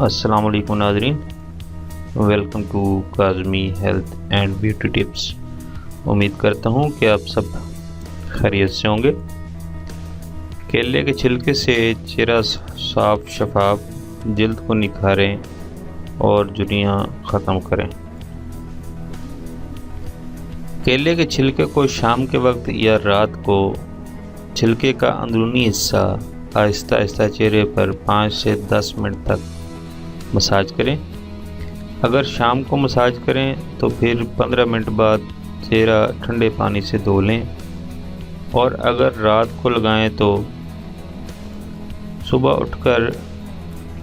अस्सलाम वालेकुम नाज़रीन, welcome to Kazmi health and beauty tips. उम्मीद करता हूँ कि आप सब खैरियत से होंगे। केले के छिलके से चेहरा साफ शफाफ, जल्द को निखारें और झुर्रियाँ ख़त्म करें। केले के छिलके को शाम के वक्त या रात को छिलके का अंदरूनी हिस्सा आहिस्ता आहिस्ता चेहरे पर 5 से 10 मिनट तक मसाज करें। अगर शाम को मसाज करें तो फिर 15 मिनट बाद चेहरा ठंडे पानी से धो लें, और अगर रात को लगाएं तो सुबह उठकर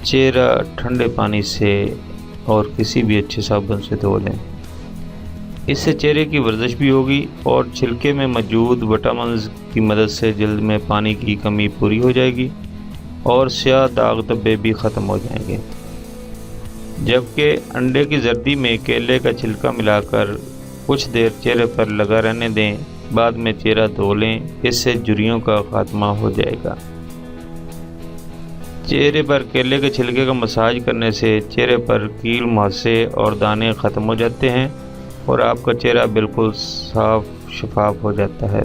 चेहरा ठंडे पानी से और किसी भी अच्छे साबुन से धो लें। इससे चेहरे की वर्जिश भी होगी और छिलके में मौजूद विटामिन्स की मदद से जल्द में पानी की कमी पूरी हो जाएगी और स्याह दाग धब्बे भी ख़त्म हो जाएंगे। जबकि अंडे की जर्दी में केले का छिलका मिलाकर कुछ देर चेहरे पर लगा रहने दें, बाद में चेहरा धो लें। इससे झुर्रियों का खात्मा हो जाएगा। चेहरे पर केले के छिलके का मसाज करने से चेहरे पर कील, मुहासे और दाने ख़त्म हो जाते हैं और आपका चेहरा बिल्कुल साफ शफाफ हो जाता है।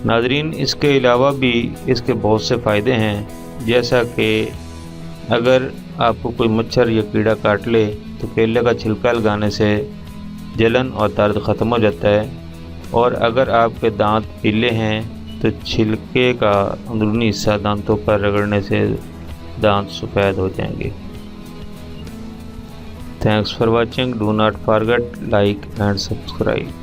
नाज़रीन, इसके अलावा भी इसके बहुत से फ़ायदे हैं, जैसा कि अगर आपको कोई मच्छर या कीड़ा काट ले तो केले का छिलका लगाने से जलन और दर्द ख़त्म हो जाता है, और अगर आपके दांत पीले हैं तो छिलके का अंदरूनी हिस्सा दांतों पर रगड़ने से दांत सफ़ेद हो जाएंगे। Thanks for watching. Do not forget like and subscribe.